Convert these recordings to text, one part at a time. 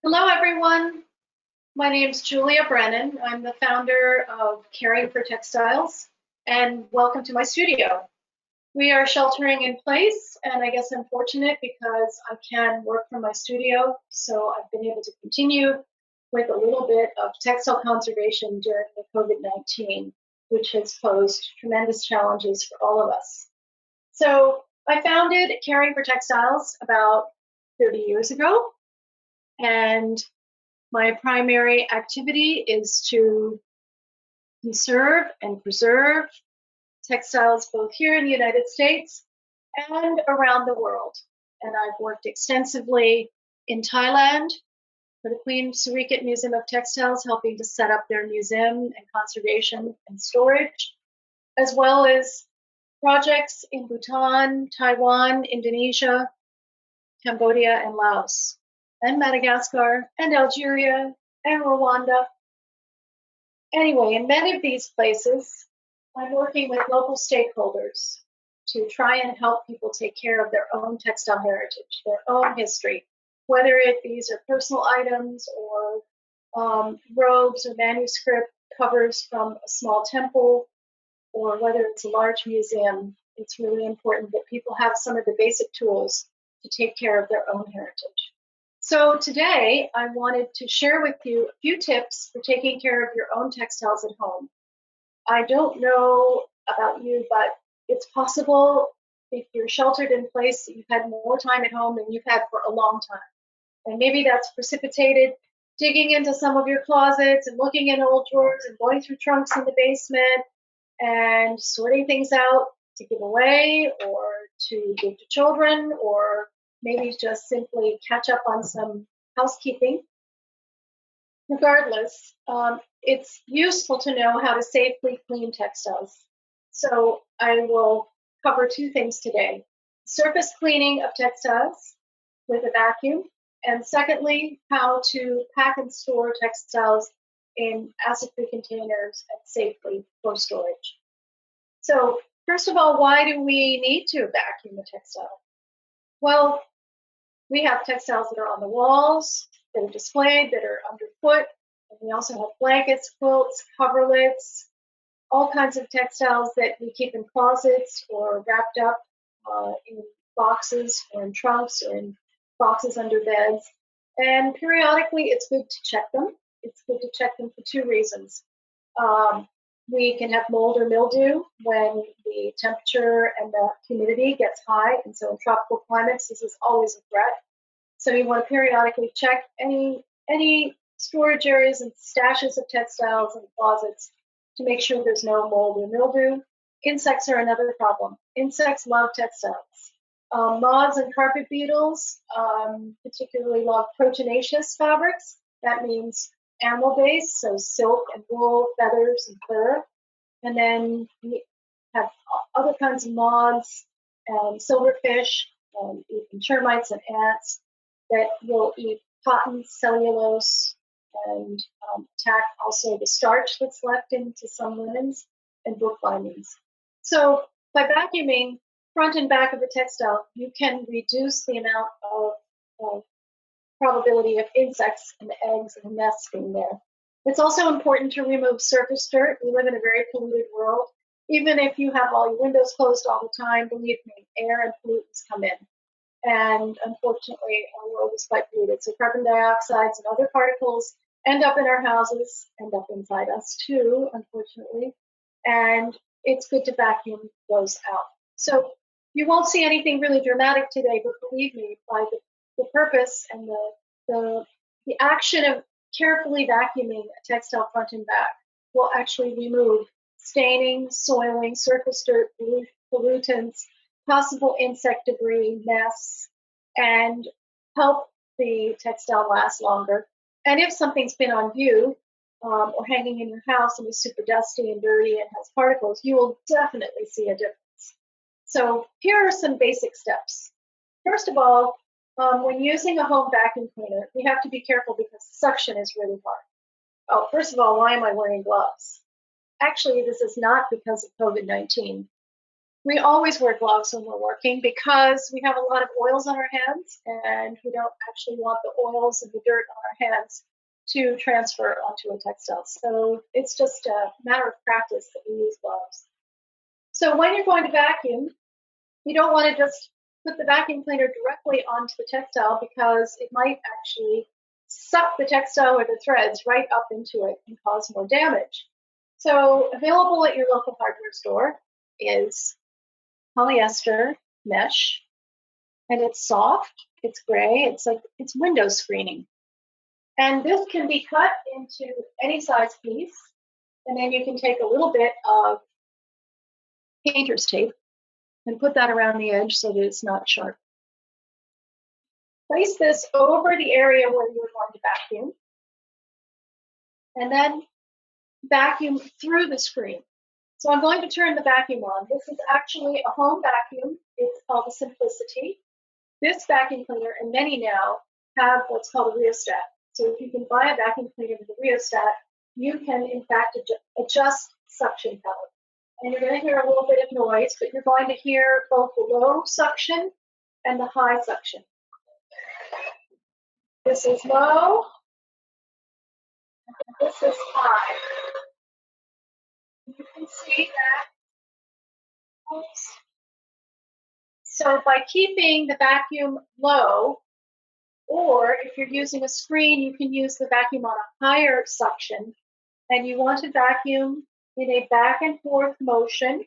Hello, everyone. My name's Julia Brennan. I'm the founder of Caring for Textiles, and welcome to my studio. We are sheltering in place, and I guess I'm fortunate because I can work from my studio, so I've been able to continue with a little bit of textile conservation during the COVID-19, which has posed tremendous challenges for all of us. So I founded Caring for Textiles about 30 years ago, and my primary activity is to conserve and preserve textiles both here in the United States and around the world. And I've worked extensively in Thailand for the Queen Sirikit Museum of Textiles, helping to set up their museum and conservation and storage, as well as projects in Bhutan, Taiwan, Indonesia, Cambodia, and Laos, and Madagascar, and Algeria, and Rwanda. Anyway, in many of these places, I'm working with local stakeholders to try and help people take care of their own textile heritage, their own history, whether these are personal items or robes or manuscript covers from a small temple, or whether it's a large museum. It's really important that people have some of the basic tools to take care of their own heritage. So today I wanted to share with you a few tips for taking care of your own textiles at home. I don't know about you, but it's possible if you're sheltered in place that you've had more time at home than you've had for a long time. And maybe that's precipitated digging into some of your closets and looking in old drawers and going through trunks in the basement and sorting things out to give away or to give to children, or maybe just simply catch up on some housekeeping. Regardless, it's useful to know how to safely clean textiles. So I will cover two things today: surface cleaning of textiles with a vacuum, and secondly, how to pack and store textiles in acid-free containers and safely for storage. So first of all, why do we need to vacuum a textile? Well, we have textiles that are on the walls, that are displayed, that are underfoot, and we also have blankets, quilts, coverlets, all kinds of textiles that we keep in closets or wrapped up in boxes or in trunks or in boxes under beds. And periodically, it's good to check them. It's good to check them for two reasons. We can have mold or mildew when the temperature and the humidity gets high, and so in tropical climates, this is always a threat. So you want to periodically check any storage areas and stashes of textiles and closets to make sure there's no mold or mildew. Insects are another problem. Insects love textiles. Moths and carpet beetles particularly love proteinaceous fabrics. That means animal-based, so silk and wool, feathers and fur. And then we have other kinds of moths and silverfish, and even termites and ants that will eat cotton, cellulose, and attack also the starch that's left into some linens and book bindings. So by vacuuming front and back of the textile, you can reduce the amount of probability of insects and eggs and nests being there. It's also important to remove surface dirt. We live in a very polluted world. Even if you have all your windows closed all the time, believe me, air and pollutants come in. And unfortunately, our world is quite polluted. So carbon dioxides and other particles end up in our houses, end up inside us too, unfortunately. And it's good to vacuum those out. So you won't see anything really dramatic today, but believe me, by the purpose and the action of carefully vacuuming a textile front and back will actually remove staining, soiling, surface dirt, pollutants, possible insect debris, nests, and help the textile last longer. And if something's been on view or hanging in your house and is super dusty and dirty and has particles, you will definitely see a difference. So here are some basic steps. First of all, when using a home vacuum cleaner, we have to be careful because suction is really hard. Oh, first of all, why am I wearing gloves? Actually, this is not because of COVID-19. We always wear gloves when we're working because we have a lot of oils on our hands and we don't actually want the oils and the dirt on our hands to transfer onto a textile. So it's just a matter of practice that we use gloves. So when you're going to vacuum, you don't want to just put the vacuum cleaner directly onto the textile because it might actually suck the textile or the threads right up into it and cause more damage. So available at your local hardware store is polyester mesh, and it's soft, it's gray, it's window screening. And this can be cut into any size piece, and then you can take a little bit of painter's tape and put that around the edge so that it's not sharp. Place this over the area where you're going to vacuum, and then vacuum through the screen. So I'm going to turn the vacuum on. This is actually a home vacuum. It's called a Simplicity. This vacuum cleaner, and many now, have what's called a rheostat. So if you can buy a vacuum cleaner with a rheostat, you can in fact adjust suction power. And you're going to hear a little bit of noise, but you're going to hear both the low suction and the high suction. This is low, and this is high. You can see that. Oops. So by keeping the vacuum low, or if you're using a screen, you can use the vacuum on a higher suction, and you want to vacuum in a back and forth motion,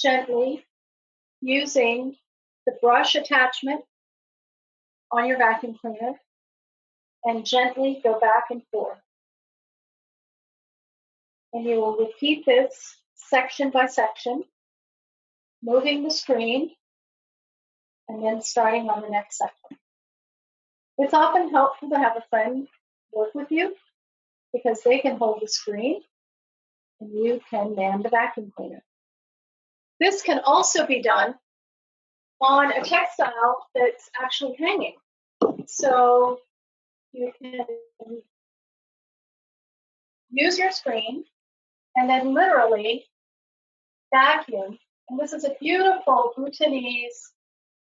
gently, using the brush attachment on your vacuum cleaner, and gently go back and forth. And you will repeat this section by section, moving the screen, and then starting on the next section. It's often helpful to have a friend work with you because they can hold the screen and you can man the vacuum cleaner. This can also be done on a textile that's actually hanging. So you can use your screen and then literally vacuum. And this is a beautiful Bhutanese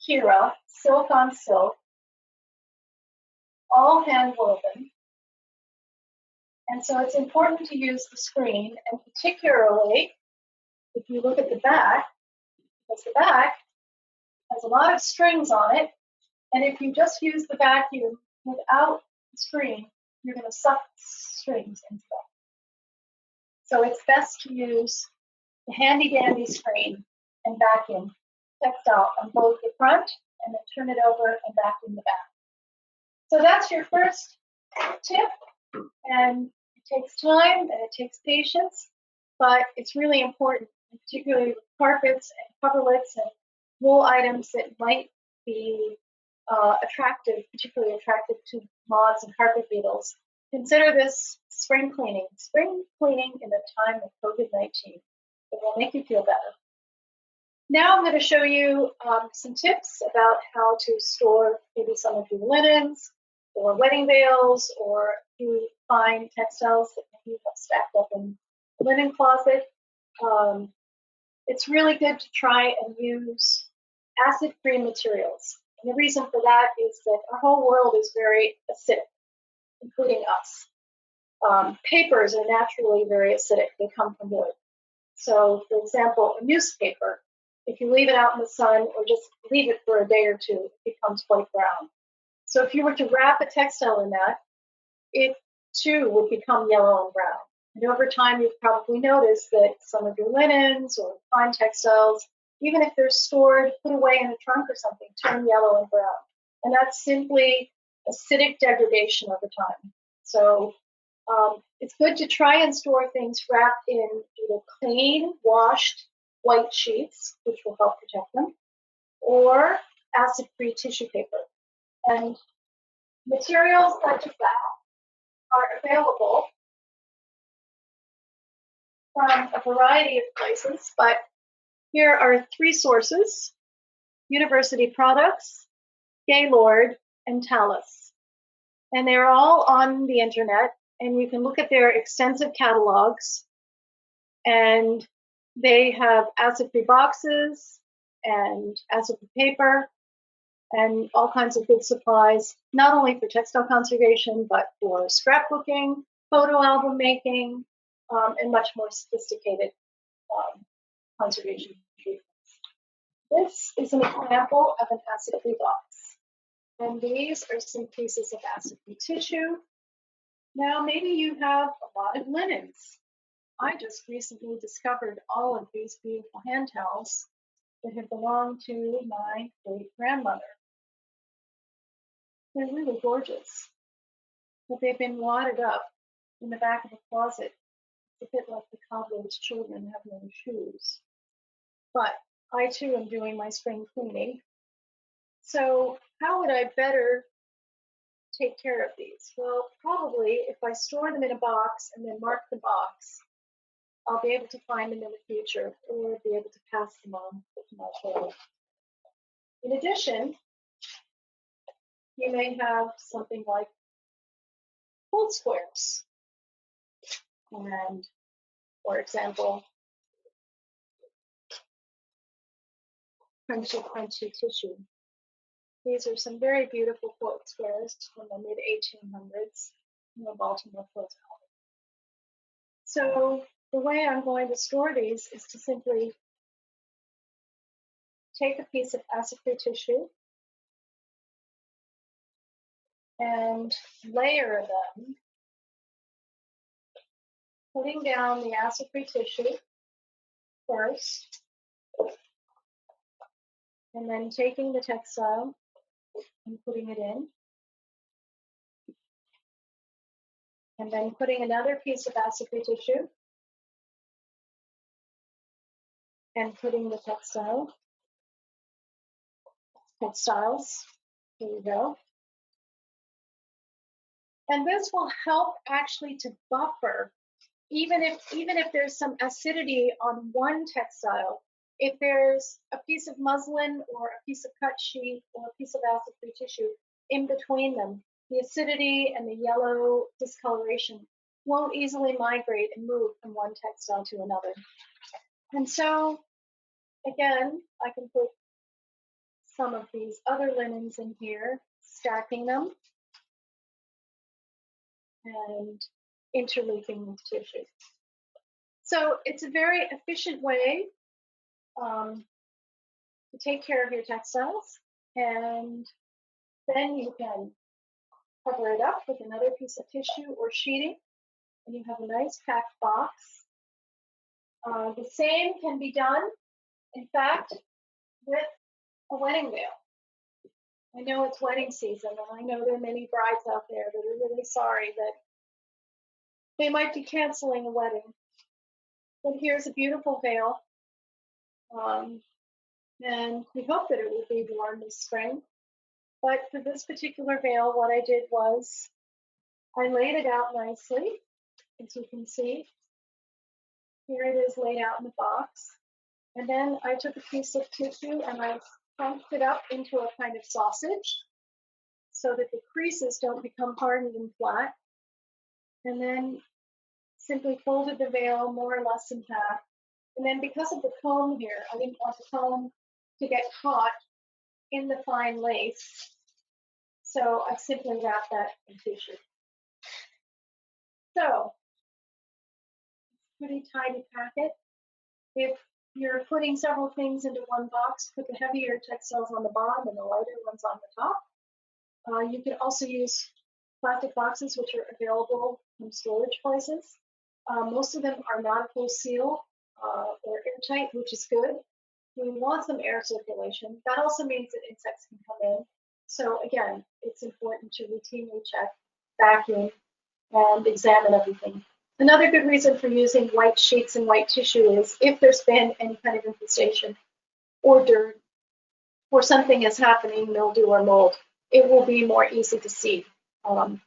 Kira, silk on silk, all hand woven. And so it's important to use the screen, and particularly if you look at the back, because the back has a lot of strings on it, and if you just use the vacuum without the screen, you're going to suck strings into them. So it's best to use the handy-dandy screen and vacuum textile on both the front and then turn it over and vacuum the back. So that's your first tip, and it takes time and it takes patience, but it's really important, particularly with carpets and coverlets and wool items that might be particularly attractive to moths and carpet beetles. Consider this spring cleaning in the time of COVID-19. It will make you feel better. Now I'm going to show you some tips about how to store maybe some of your linens or wedding veils or few fine textiles that you have stacked up in the linen closet. It's really good to try and use acid-free materials. And the reason for that is that our whole world is very acidic, including us. Papers are naturally very acidic. They come from wood. So, for example, a newspaper, if you leave it out in the sun or just leave it for a day or two, it becomes quite brown. So if you were to wrap a textile in that, it too would become yellow and brown. And over time, you've probably noticed that some of your linens or fine textiles, even if they're stored, put away in a trunk or something, turn yellow and brown. And that's simply acidic degradation over time. So it's good to try and store things wrapped in either clean, washed white sheets, which will help protect them, or acid-free tissue paper. And materials such as that are available from a variety of places, but here are three sources: University Products, Gaylord, and Talus. And they're all on the internet, and you can look at their extensive catalogs and They have acid-free boxes and acid-free paper and all kinds of good supplies, not only for textile conservation, but for scrapbooking, photo album making, and much more sophisticated conservation treatments. This is an example of an acid-free box. And these are some pieces of acid-free tissue. Now, maybe you have a lot of linens. I just recently discovered all of these beautiful hand towels that had belonged to my great-grandmother. They're really gorgeous, but they've been wadded up in the back of a closet. It's a bit like the cobbler's children have no shoes. But I too am doing my spring cleaning. So how would I better take care of these? Well, probably if I store them in a box and then mark the box, I'll be able to find them in the future or be able to pass them on to my children. In addition, you may have something like fold squares. And, for example, crunchy tissue. These are some very beautiful quote squares from the mid-1800s in the Baltimore Quilts album. So the way I'm going to store these is to simply take a piece of acid-free tissue and layer them, putting down the acid-free tissue first, and then taking the textile and putting it in, and then putting another piece of acid-free tissue and putting the textiles. Here we go. And this will help actually to buffer, even if there's some acidity on one textile. If there's a piece of muslin or a piece of cut sheet or a piece of acid-free tissue in between them, the acidity and the yellow discoloration won't easily migrate and move from one textile to another. And so, again, I can put some of these other linens in here, stacking them and interleaving with tissue. So it's a very efficient way to take care of your textiles, and then you can cover it up with another piece of tissue or sheeting, and you have a nice packed box. The same can be done, in fact, with a wedding veil. I know it's wedding season, and I know there are many brides out there that are really sorry that they might be canceling a wedding. But here's a beautiful veil, and we hope that it will be warm this spring. But for this particular veil, what I did was I laid it out nicely, as you can see. Here it is laid out in the box. And then I took a piece of tissue and I crunched it up into a kind of sausage so that the creases don't become hardened and flat. And then simply folded the veil more or less in half. And then because of the comb here, I didn't want the comb to get caught in the fine lace. So I simply wrapped that in tissue. So, pretty tidy packet. If you're putting several things into one box, put the heavier textiles on the bottom and the lighter ones on the top. You can also use plastic boxes, which are available from storage places. Most of them are not a full seal or airtight, which is good. We want some air circulation. That also means that insects can come in. So again, it's important to routinely check, vacuum, and examine everything. Another good reason for using white sheets and white tissue is if there's been any kind of infestation or dirt or something is happening, mildew or mold, it will be more easy to see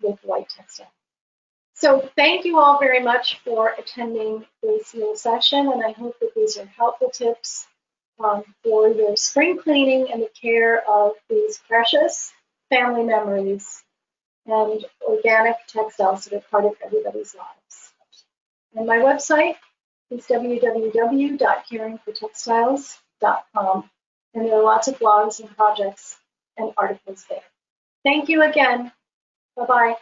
with white textile. So thank you all very much for attending this little session, and I hope that these are helpful tips for your spring cleaning and the care of these precious family memories and organic textiles that are part of everybody's lives. And my website is www.caringfortextiles.com. And there are lots of blogs and projects and articles there. Thank you again. Bye-bye.